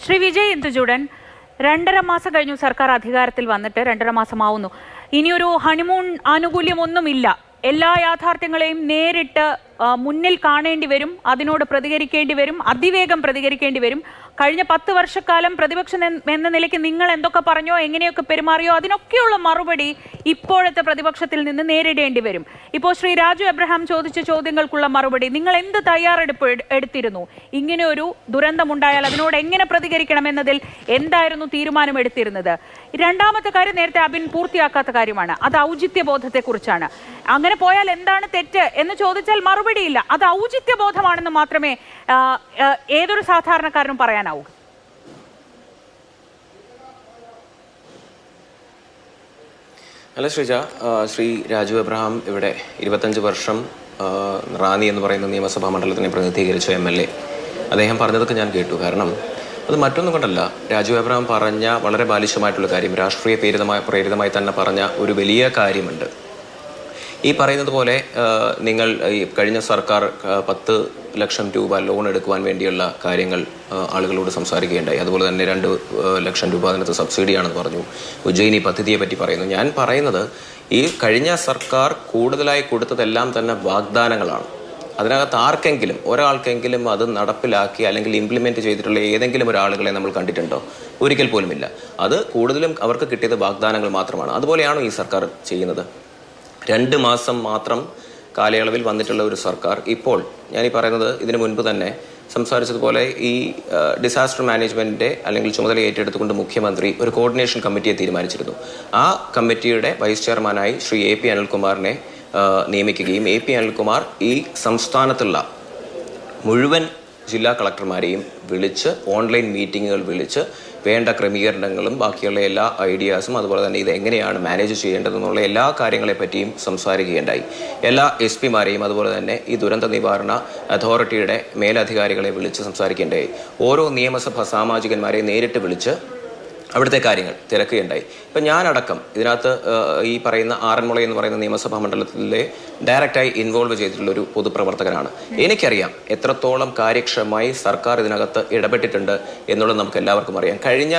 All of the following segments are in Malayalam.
ശ്രീ വിജയ് ഇന്ദുചൂടൻ 2.5 മാസം കഴിഞ്ഞു സർക്കാർ അധികാരത്തിൽ വന്നിട്ട് 2.5 മാസമാവുന്നു. ഇനിയൊരു ഹണിമൂൺ ആനുകൂല്യമൊന്നുമില്ല. എല്ലാ യാഥാർത്ഥ്യങ്ങളെയും നേരിട്ട് മുന്നിൽ കാണേണ്ടി വരും, അതിനോട് പ്രതികരിക്കേണ്ടി വരും, അതിവേഗം പ്രതികരിക്കേണ്ടി വരും. കഴിഞ്ഞ 10 വർഷക്കാലം പ്രതിപക്ഷം എന്ന നിലയ്ക്ക് നിങ്ങൾ എന്തൊക്കെ പറഞ്ഞോ, എങ്ങനെയൊക്കെ പെരുമാറിയോ, അതിനൊക്കെയുള്ള മറുപടി ഇപ്പോഴത്തെ പ്രതിപക്ഷത്തിൽ നിന്ന് നേരിടേണ്ടി വരും. ഇപ്പോൾ ശ്രീ രാജു എബ്രഹാം ചോദിച്ച ചോദ്യങ്ങൾക്കുള്ള മറുപടി, നിങ്ങൾ എന്ത് തയ്യാറെടുപ്പ് എടുത്തിരുന്നു? ഇങ്ങനെ ഒരു ദുരന്തമുണ്ടായാൽ അതിനോട് എങ്ങനെ പ്രതികരിക്കണം എന്നതിൽ എന്തായിരുന്നു തീരുമാനമെടുത്തിരുന്നത്? രണ്ടാമത്തെ കാര്യം നേരത്തെ അബിൻ പൂർത്തിയാക്കാത്ത കാര്യമാണ്, അത് ഔചിത്യബോധത്തെക്കുറിച്ചാണ്. അങ്ങനെ പോയാൽ എന്താണ് തെറ്റ് എന്ന് ചോദിച്ചാൽ മറുപടിയില്ല. അത് ഔചിത്യബോധമാണെന്ന് മാത്രമേ ഏതൊരു സാധാരണക്കാരനും പറയാനാവൂ. അല്ല ശ്രീജ, ശ്രീ രാജു എബ്രഹാം ഇവിടെ 25 വർഷം റാന്നി എന്ന് പറയുന്ന നിയമസഭാ മണ്ഡലത്തിനെ പ്രതിനിധീകരിച്ച MLA. അദ്ദേഹം പറഞ്ഞതൊക്കെ ഞാൻ കേട്ടു. കാരണം അത് മറ്റൊന്നും കൊണ്ടല്ല, രാജു എബ്രഹാം പറഞ്ഞ വളരെ ബാലിശമായിട്ടുള്ള കാര്യം, രാഷ്ട്രീയ പ്രേരിതമായി തന്നെ പറഞ്ഞ ഒരു വലിയ കാര്യമുണ്ട്. ഈ പറയുന്നത് പോലെ നിങ്ങൾ ഈ കഴിഞ്ഞ സർക്കാർ 10 ലക്ഷം രൂപ ലോൺ എടുക്കുവാൻ വേണ്ടിയുള്ള കാര്യങ്ങൾ ആളുകളോട് സംസാരിക്കുകയുണ്ടായി. അതുപോലെ തന്നെ 2 ലക്ഷം രൂപ അതിനകത്ത് സബ്സിഡിയാണെന്ന് പറഞ്ഞു. ഉജ്ജയിനി പദ്ധതിയെ പറ്റി പറയുന്നു. ഞാൻ പറയുന്നത്, ഈ കഴിഞ്ഞ സർക്കാർ കൂടുതലായി കൊടുത്തതെല്ലാം തന്നെ വാഗ്ദാനങ്ങളാണ്. അതിനകത്ത് ആർക്കെങ്കിലും ഒരാൾക്കെങ്കിലും അത് നടപ്പിലാക്കി അല്ലെങ്കിൽ ഇംപ്ലിമെൻറ്റ് ചെയ്തിട്ടുള്ള ഏതെങ്കിലും ഒരാളുകളെ നമ്മൾ കണ്ടിട്ടുണ്ടോ? ഒരിക്കൽ പോലുമില്ല. അത് കൂടുതലും അവർക്ക് കിട്ടിയത് വാഗ്ദാനങ്ങൾ മാത്രമാണ്. അതുപോലെയാണോ ഈ സർക്കാർ ചെയ്യുന്നത്? 2 മാസം മാത്രം കാലയളവിൽ വന്നിട്ടുള്ള ഒരു സർക്കാർ ഇപ്പോൾ, ഞാനീ പറയുന്നത് ഇതിനു മുൻപ് തന്നെ സംസാരിച്ചതുപോലെ, ഈ ഡിസാസ്റ്റർ മാനേജ്മെൻറ്റിൻ്റെ അല്ലെങ്കിൽ ചുമതല ഏറ്റെടുത്തുകൊണ്ട് മുഖ്യമന്ത്രി ഒരു കോർഡിനേഷൻ കമ്മിറ്റിയെ തീരുമാനിച്ചിരുന്നു. ആ കമ്മിറ്റിയുടെ വൈസ് ചെയർമാനായി ശ്രീ AP അനിൽകുമാറിനെ നിയമിക്കുകയും AP അനിൽകുമാർ ഈ സംസ്ഥാനത്തുള്ള മുഴുവൻ ജില്ലാ കളക്ടർമാരെയും വിളിച്ച് ഓൺലൈൻ മീറ്റിങ്ങുകൾ വിളിച്ച് വേണ്ട ക്രമീകരണങ്ങളും ബാക്കിയുള്ള എല്ലാ ഐഡിയാസും അതുപോലെ തന്നെ ഇത് എങ്ങനെയാണ് മാനേജ് ചെയ്യേണ്ടതെന്നുള്ള എല്ലാ കാര്യങ്ങളെ പറ്റിയും സംസാരിക്കുകയുണ്ടായി. എല്ലാ SP മാരെയും അതുപോലെ തന്നെ ഈ ദുരന്ത നിവാരണ അതോറിറ്റിയുടെ മേലധികാരികളെ വിളിച്ച് സംസാരിക്കേണ്ടായി. ഓരോ നിയമസഭാ സാമാജികന്മാരെ നേരിട്ട് വിളിച്ച് അവിടുത്തെ കാര്യങ്ങൾ തിരക്കുകയുണ്ടായി. ഇപ്പം ഞാനടക്കം ഇതിനകത്ത് ഈ പറയുന്ന ആറന്മുള എന്ന് പറയുന്ന നിയമസഭാ മണ്ഡലത്തിലെ ഡയറക്റ്റായി ഇൻവോൾവ് ചെയ്തിട്ടുള്ളൊരു പൊതുപ്രവർത്തകനാണ്. എനിക്കറിയാം എത്രത്തോളം കാര്യക്ഷമമായി സർക്കാർ ഇതിനകത്ത് ഇടപെട്ടിട്ടുണ്ട് എന്നുള്ളത് നമുക്ക് എല്ലാവർക്കും അറിയാം. കഴിഞ്ഞ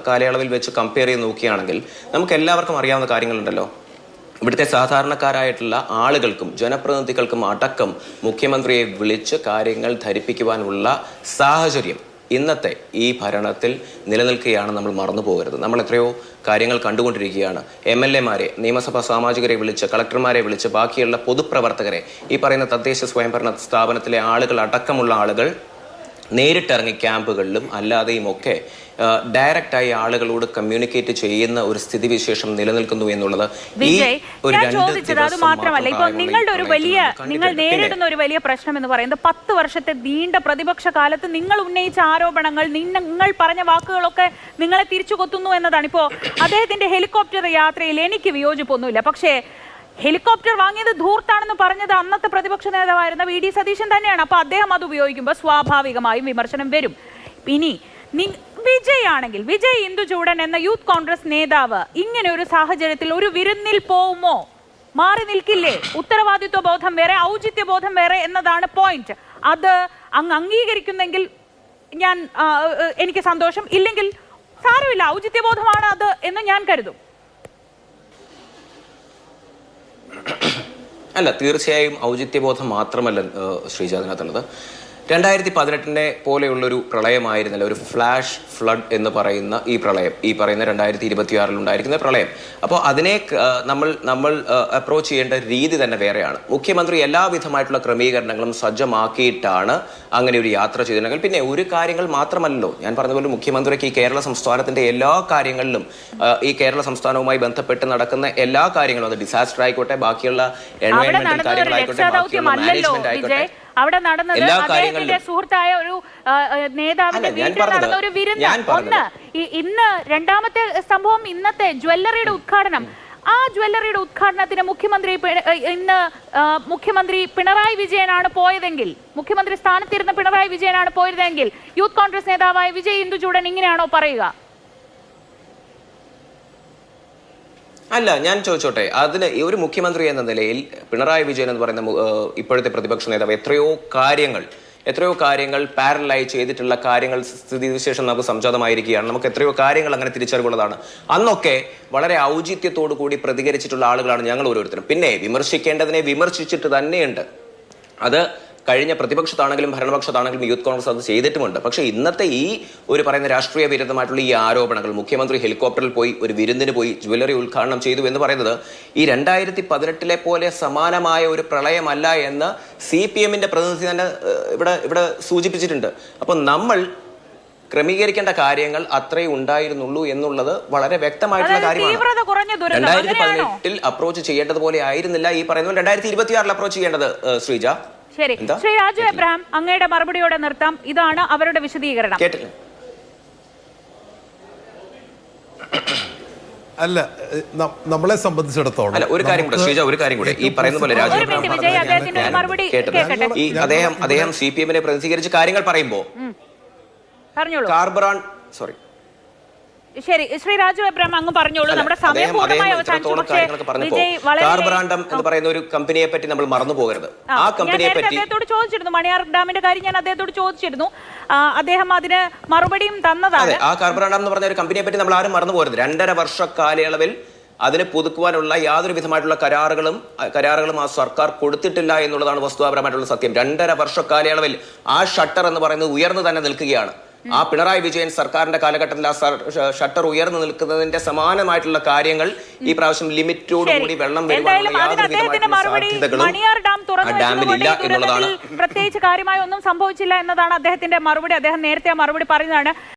കാലയളവിൽ വെച്ച് കമ്പയർ ചെയ്ത് നോക്കുകയാണെങ്കിൽ നമുക്ക് എല്ലാവർക്കും അറിയാവുന്ന കാര്യങ്ങളുണ്ടല്ലോ. ഇവിടുത്തെ സാധാരണക്കാരായിട്ടുള്ള ആളുകൾക്കും ജനപ്രതിനിധികൾക്കും അടക്കം മുഖ്യമന്ത്രിയെ വിളിച്ച് കാര്യങ്ങൾ ധരിപ്പിക്കുവാനുള്ള സാഹചര്യം ഇന്നത്തെ ഈ ഭരണത്തിൽ നിലനിൽക്കുകയാണ്. നമ്മൾ മറന്നു പോകരുത്. നമ്മൾ എത്രയോ കാര്യങ്ങൾ കണ്ടുകൊണ്ടിരിക്കുകയാണ്. MLA മാരെ, നിയമസഭാ സാമാജികരെ വിളിച്ച്, കളക്ടർമാരെ വിളിച്ച്, ബാക്കിയുള്ള പൊതുപ്രവർത്തകരെ, ഈ പറയുന്ന തദ്ദേശ സ്വയംഭരണ സ്ഥാപനത്തിലെ ആളുകൾ അടക്കമുള്ള ആളുകൾ നേരിട്ടിറങ്ങി ക്യാമ്പുകളിലും അല്ലാതെയും ഒക്കെ ഡയറക്റ്റായി ആളുകളോട് കമ്മ്യൂണിക്കേറ്റ് ചെയ്യുന്ന ഒരു സ്ഥിതിവിശേഷം നിലനിൽക്കുന്നു എന്നുള്ളത് അത് മാത്രമല്ല, ഇപ്പൊ നിങ്ങൾ നേരിടുന്ന ഒരു വലിയ പ്രശ്നം എന്ന് പറയുന്നത് 10 വർഷത്തെ നീണ്ട പ്രതിപക്ഷ കാലത്ത് നിങ്ങൾ ഉന്നയിച്ച ആരോപണങ്ങൾ, നിങ്ങൾ പറഞ്ഞ വാക്കുകളൊക്കെ നിങ്ങളെ തിരിച്ചു കൊത്തുന്നു എന്നതാണ്. ഇപ്പോ അദ്ദേഹത്തിന്റെ ഹെലികോപ്റ്റർ യാത്രയിൽ എനിക്ക് വിയോജിപ്പൊന്നുമില്ല. പക്ഷേ ഹെലികോപ്റ്റർ വാങ്ങിയത് ധൂർത്താണെന്ന് പറഞ്ഞത് അന്നത്തെ പ്രതിപക്ഷ നേതാവായിരുന്ന VD സതീശൻ തന്നെയാണ്. അപ്പൊ അദ്ദേഹം അത് ഉപയോഗിക്കുമ്പോൾ സ്വാഭാവികമായും വിമർശനം വരും. ഇനി വിജയ് ആണെങ്കിൽ, വിജയ് ഇന്ദുചൂടൻ എന്ന യൂത്ത് കോൺഗ്രസ് നേതാവ് ഇങ്ങനെ ഒരു സാഹചര്യത്തിൽ ഒരു വിരുന്നിൽ പോവുമോ? മാറി നിൽക്കില്ലേ? ഉത്തരവാദിത്വ ബോധം വേറെ, ഔചിത്യ ബോധം വേറെ എന്നതാണ് പോയിന്റ്. അത് അങ്ങ് അംഗീകരിക്കുന്നെങ്കിൽ എനിക്ക് സന്തോഷം, ഇല്ലെങ്കിൽ സാരമില്ല, ഔചിത്യബോധമാണ് അത് എന്ന് ഞാൻ കരുതും. അല്ല, തീർച്ചയായും ഔചിത്യബോധം മാത്രമല്ല ശ്രീജ അതിനകത്തുള്ളത്. 2018 പോലെയുള്ളൊരു പ്രളയമായിരുന്നില്ല, ഒരു ഫ്ലാഷ് ഫ്ലഡ് എന്ന് പറയുന്ന ഈ പ്രളയം, ഈ പറയുന്ന 2026 ഉണ്ടായിരിക്കുന്ന പ്രളയം. അപ്പോൾ അതിനെ നമ്മൾ അപ്രോച്ച് ചെയ്യേണ്ട രീതി തന്നെ വേറെയാണ്. മുഖ്യമന്ത്രി എല്ലാവിധമായിട്ടുള്ള ക്രമീകരണങ്ങളും സജ്ജമാക്കിയിട്ടാണ് അങ്ങനെ ഒരു യാത്ര ചെയ്തിട്ടുണ്ടെങ്കിൽ, പിന്നെ ഒരു കാര്യങ്ങൾ മാത്രമല്ലോ, ഞാൻ പറഞ്ഞതുപോലെ മുഖ്യമന്ത്രിക്ക് ഈ കേരള സംസ്ഥാനത്തിന്റെ എല്ലാ കാര്യങ്ങളിലും, ഈ കേരള സംസ്ഥാനവുമായി ബന്ധപ്പെട്ട് നടക്കുന്ന എല്ലാ കാര്യങ്ങളും, അത് ഡിസാസ്റ്റർ ആയിക്കോട്ടെ, ബാക്കിയുള്ള എൻവയോൺമെന്റൽ കാര്യങ്ങളായിക്കോട്ടെ, ബാക്കിയുള്ള മാനേജ്മെന്റ് ആയിക്കോട്ടെ, അവിടെ നടന്നത് അദ്ദേഹത്തിന്റെ സുഹൃത്തായ ഒരു നേതാവിന്റെ വീട്ടിൽ നടന്ന ഒരു വിരുന്ന്. ഇന്ന് രണ്ടാമത്തെ സംഭവം, ഇന്നത്തെ ജ്വല്ലറിയുടെ ഉദ്ഘാടനം. ആ ജ്വല്ലറിയുടെ ഉദ്ഘാടനത്തിന് മുഖ്യമന്ത്രി പിണറായി വിജയനാണ് പോയതെങ്കിൽ, മുഖ്യമന്ത്രി സ്ഥാനത്തിരുന്ന പിണറായി വിജയനാണ് പോയതെങ്കിൽ യൂത്ത് കോൺഗ്രസ് നേതാവായ വിജയ് ഇന്ദുചൂടൻ ഇങ്ങനെയാണോ പറയുക? അല്ല, ഞാൻ ചോദിച്ചോട്ടെ, അതിന് ഒരു മുഖ്യമന്ത്രി എന്ന നിലയിൽ പിണറായി വിജയൻ എന്ന് പറയുന്ന ഇപ്പോഴത്തെ പ്രതിപക്ഷ നേതാവ് എത്രയോ കാര്യങ്ങൾ എത്രയോ കാര്യങ്ങൾ പാരലായി ചെയ്തിട്ടുള്ള കാര്യങ്ങൾ സ്ഥിതിവിശേഷം നമുക്ക് സംജാതമായിരിക്കുകയാണ്. നമുക്ക് എത്രയോ കാര്യങ്ങൾ അങ്ങനെ തിരിച്ചറിവുള്ളതാണ്. അന്നൊക്കെ വളരെ ഔചിത്യത്തോടു കൂടി പ്രതികരിച്ചിട്ടുള്ള ആളുകളാണ് ഞങ്ങൾ ഓരോരുത്തരും. പിന്നെ വിമർശിക്കേണ്ടതിനെ വിമർശിച്ചിട്ട് തന്നെയുണ്ട്. അത് കഴിഞ്ഞ പ്രതിപക്ഷത്താണെങ്കിലും ഭരണപക്ഷത്താണെങ്കിലും യൂത്ത് കോൺഗ്രസ് അത് ചെയ്തിട്ടുമുണ്ട്. പക്ഷേ ഇന്നത്തെ ഈ ഒരു പറയുന്ന രാഷ്ട്രീയ വിരുദ്ധമായിട്ടുള്ള ഈ ആരോപണങ്ങൾ, മുഖ്യമന്ത്രി ഹെലികോപ്റ്ററിൽ പോയി ഒരു വിരുന്നിന് പോയി ജ്വല്ലറി ഉദ്ഘാടനം ചെയ്തു എന്ന് പറയുന്നത് ഈ 2018 പോലെ സമാനമായ ഒരു പ്രളയമല്ല എന്ന് CPM-ന്റെ പ്രതിനിധി തന്നെ ഇവിടെ സൂചിപ്പിച്ചിട്ടുണ്ട്. അപ്പോൾ നമ്മൾ ക്രമീകരിക്കേണ്ട കാര്യങ്ങൾ അത്രേ ഉണ്ടായിരുന്നുള്ളൂ എന്നുള്ളത് വളരെ വ്യക്തമായിട്ടുള്ള കാര്യമാണ്. 2018 അപ്രോച്ച് ചെയ്യേണ്ടതുപോലെ ആയിരുന്നില്ല ഈ പറയുന്നത് 2026 അപ്രോച്ച് ചെയ്യേണ്ടത്. ശ്രീജ, ശരി, ശ്രീ രാജു എബ്രഹാം, അങ്ങയുടെ മറുപടിയോടെ നിർത്താം. ഇതാണ് അവരുടെ വിശദീകരണം. കേട്ടില്ല? അല്ല, നമ്മളെ സംബന്ധിച്ചിടത്തോളം അല്ല, ഒരു കാര്യം കൂടെ ശ്രീജ, ഒരു കാര്യം കൂടെ ഈ പറയുന്ന പോലെ രാജു ഈ അദ്ദേഹം CPM-നെ പ്രതിനിധീകരിച്ച് കാര്യങ്ങൾ പറയുമ്പോ കാർബറാൻ ശരി, ശ്രീ രാജു എബ്രഹാം അങ്ങ് പറഞ്ഞോളൂ. നമ്മുടെ സമയം പൂർണ്ണമായി അവസാനിച്ചു. കാർബറാണ്ടം എന്ന് പറയുന്ന ഒരു കമ്പനിയെ പറ്റി നമ്മൾ മറന്നു പോകരുത്. ആ കമ്പനിയെ പറ്റി അദ്ദേഹത്തോട് ചോദിച്ചിരുന്നു, മണിയാർ ഡാമിന്റെ കാര്യം ഞാൻ അദ്ദേഹത്തോട് ചോദിച്ചിരുന്നു. അദ്ദേഹം അതിന് മറുപടിയും തന്നതാണ്. ആ കാർബറാണ്ടം എന്ന് പറഞ്ഞ ഒരു കമ്പനിയെ പറ്റി നമ്മൾ ആരും മറന്നു പോകരുത്. 2.5 വർഷ കാലയളവിൽ അതിന് പുതുക്കുവാനുള്ള യാതൊരു വിധമായിട്ടുള്ള കരാറുകളും ആ സർക്കാർ കൊടുത്തിട്ടില്ല എന്നുള്ളതാണ് വസ്തുതാപരമായിട്ടുള്ള സത്യം. 2.5 വർഷ കാലയളവിൽ ആ ഷട്ടർ എന്ന് പറയുന്നത് ഉയർന്നു തന്നെ നിൽക്കുകയാണ്. ആ പിണറായി വിജയൻ സർക്കാരിന്റെ കാലഘട്ടത്തിൽ ആ ഷട്ടർ ഉയർന്നു നിൽക്കുന്നതിന്റെ സമാനമായിട്ടുള്ള കാര്യങ്ങൾ ഈ പ്രാവശ്യം ലിമിറ്റോടുകൂടി വെള്ളം വരുവാനുള്ള യാതൊരു വിധമായിട്ടുള്ള സാധ്യതകളും ഡാമിലില്ല എന്നുള്ളതാണ്. പ്രത്യേകിച്ച് കാര്യമായി ഒന്നും സംഭവിച്ചില്ല എന്നതാണ് അദ്ദേഹത്തിന്റെ മറുപടി. അദ്ദേഹം നേരത്തെ മറുപടി പറഞ്ഞതാണ്.